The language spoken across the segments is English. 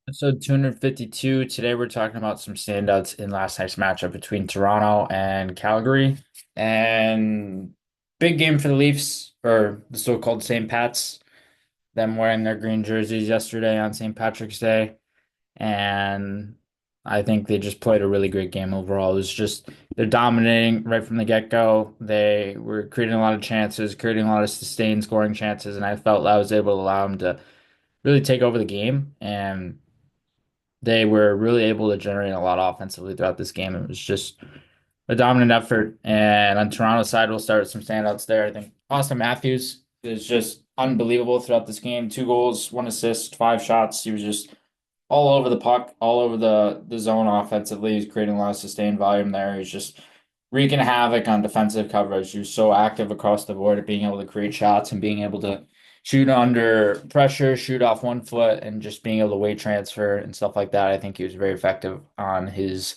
Episode 252. Today we're talking about some standouts in last night's matchup between Toronto and Calgary. And big game for the Leafs, or the so-called St. Pats, them wearing their green jerseys yesterday on St. Patrick's Day. And I think they just played a really great game overall. It was just they're dominating right from the get-go. They were creating a lot of chances, creating a lot of sustained scoring chances, and I felt I was able to allow them to really take over the game. And they were really able to generate a lot offensively throughout this game. It was just a dominant effort. And on Toronto's side, we'll start with some standouts there. I think Austin Matthews is just unbelievable throughout this game. 2 goals, 1 assist, 5 shots. He was just all over the puck, all over the zone offensively. He's creating a lot of sustained volume there. He's just wreaking havoc on defensive coverage. He was so active across the board at being able to create shots and being able to shoot under pressure, shoot off 1 foot, and just being able to weight transfer and stuff like that. I think he was very effective on his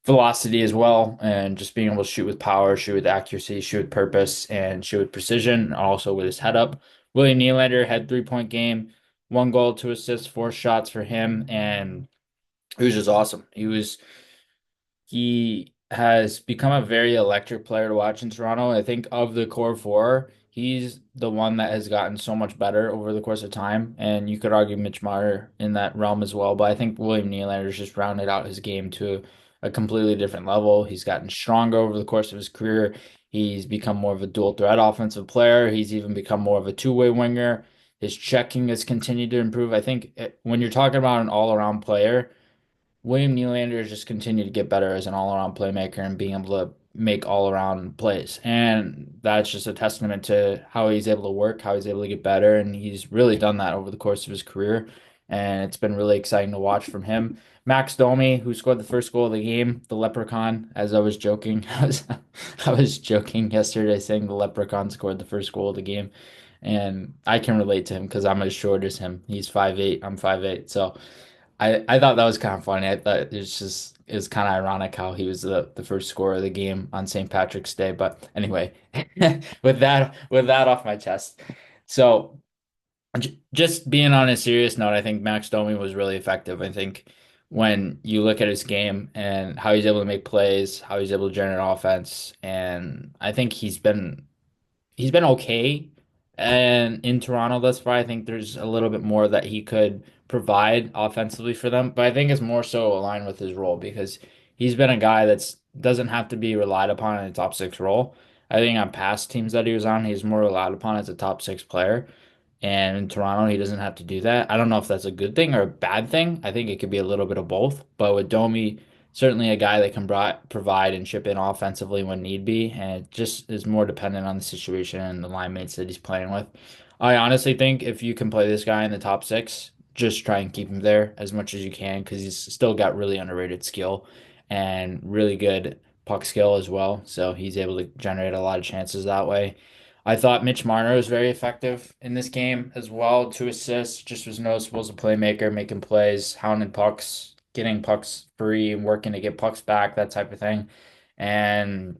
velocity as well, and just being able to shoot with power, shoot with accuracy, shoot with purpose, and shoot with precision, and also with his head up. William Nylander had 3-point game, 1 goal, 2 assists, 4 shots for him, and it was just awesome. He has become a very electric player to watch in Toronto. I think of the core four, he's the one that has gotten so much better over the course of time. And you could argue Mitch Marner in that realm as well. But I think William Nylander has just rounded out his game to a completely different level. He's gotten stronger over the course of his career. He's become more of a dual threat offensive player. He's even become more of a two-way winger. His checking has continued to improve. I think when you're talking about an all-around player, William Nylander has just continued to get better as an all-around playmaker and being able to make all-around plays. And that's just a testament to how he's able to work, how he's able to get better, and he's really done that over the course of his career. And it's been really exciting to watch from him. Max Domi, who scored the first goal of the game, the Leprechaun, as I was joking. I was joking yesterday saying the Leprechaun scored the first goal of the game. And I can relate to him because I'm as short as him. He's 5'8", I'm 5'8". So I thought that was kind of funny. I thought it was kind of ironic how he was the first scorer of the game on St. Patrick's Day. But anyway, with that off my chest. So just being on a serious note, I think Max Domi was really effective. I think when you look at his game and how he's able to make plays, how he's able to generate offense, and I think he's been okay. And in Toronto thus far, I think there's a little bit more that he could provide offensively for them. But I think it's more so aligned with his role because he's been a guy that's doesn't have to be relied upon in a top six role. I think on past teams that he was on, he's more relied upon as a top six player. And in Toronto, he doesn't have to do that. I don't know if that's a good thing or a bad thing. I think it could be a little bit of both. But with Domi, certainly a guy that can provide and chip in offensively when need be, and it just is more dependent on the situation and the line mates that he's playing with. I honestly think if you can play this guy in the top six, just try and keep him there as much as you can because he's still got really underrated skill and really good puck skill as well. So he's able to generate a lot of chances that way. I thought Mitch Marner was very effective in this game as well. 2 assists, just was noticeable as a playmaker, making plays, hounding pucks, getting pucks free, working to get pucks back, that type of thing. And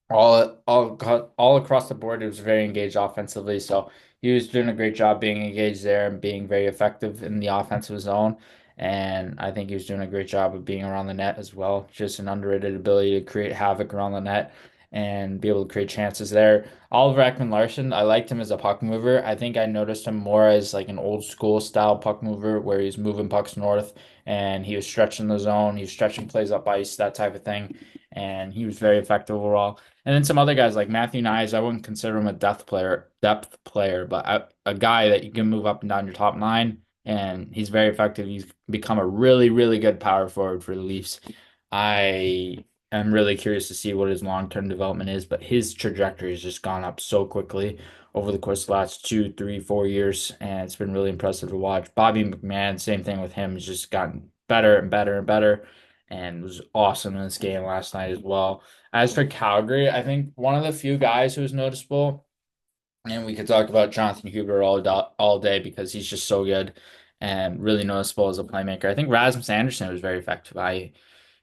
all across the board, he was very engaged offensively. So he was doing a great job being engaged there and being very effective in the offensive zone. And I think he was doing a great job of being around the net as well. Just an underrated ability to create havoc around the net and be able to create chances there. Oliver Ekman-Larsson, I liked him as a puck mover. I think I noticed him more as like an old school style puck mover where he's moving pucks north and he was stretching the zone, he was stretching plays up ice, that type of thing. And he was very effective overall. And then some other guys like Matthew Nyes, I wouldn't consider him a depth player, but a guy that you can move up and down your top nine, and he's very effective. He's become a really, really good power forward for the Leafs. I am really curious to see what his long-term development is, but his trajectory has just gone up so quickly over the course of the last 2, 3, 4 years, and it's been really impressive to watch. Bobby McMahon, same thing with him, has just gotten better and better and better, and was awesome in this game last night as well. As for Calgary, I think one of the few guys who was noticeable, and we could talk about Jonathan Huber all day because he's just so good and really noticeable as a playmaker. I think Rasmus Anderson was very effective.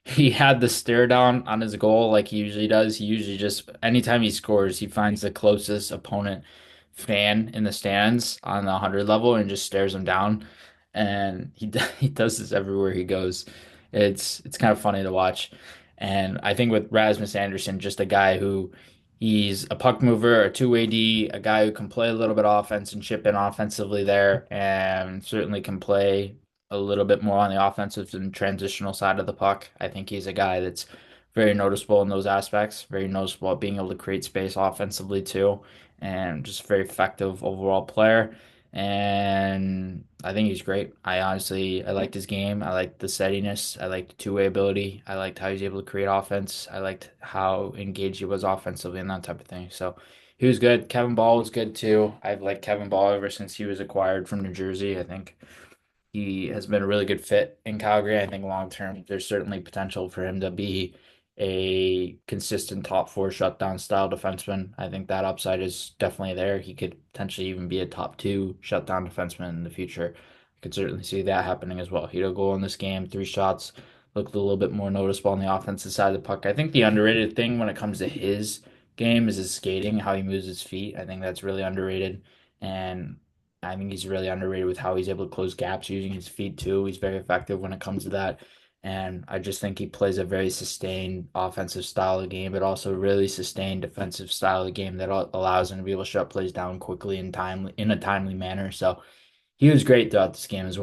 He had the stare down on his goal like he usually does. He usually just anytime he scores, he finds the closest opponent fan in the stands on the 100 level and just stares him down. and he does this everywhere he goes. It's kind of funny to watch. And I think with Rasmus Anderson, just a guy who he's a puck mover, a two-way D, a guy who can play a little bit of offense and chip in offensively there, and certainly can play a little bit more on the offensive and transitional side of the puck. I think he's a guy that's very noticeable in those aspects, very noticeable at being able to create space offensively too, and just a very effective overall player. And I think he's great. I liked his game. I liked the steadiness. I liked the two-way ability. I liked how he's able to create offense. I liked how engaged he was offensively and that type of thing. So he was good. Kevin Ball was good too. I've liked Kevin Ball ever since he was acquired from New Jersey. I think he has been a really good fit in Calgary. I think long term, there's certainly potential for him to be a consistent top four shutdown style defenseman. I think that upside is definitely there. He could potentially even be a top two shutdown defenseman in the future. I could certainly see that happening as well. He had a goal in this game, three shots, looked a little bit more noticeable on the offensive side of the puck. I think the underrated thing when it comes to his game is his skating, how he moves his feet. I think that's really underrated. And I think he's really underrated with how he's able to close gaps using his feet too. He's very effective when it comes to that. And I just think he plays a very sustained offensive style of game, but also really sustained defensive style of game that allows him to be able to shut plays down quickly and timely in a timely manner. So he was great throughout this game as well.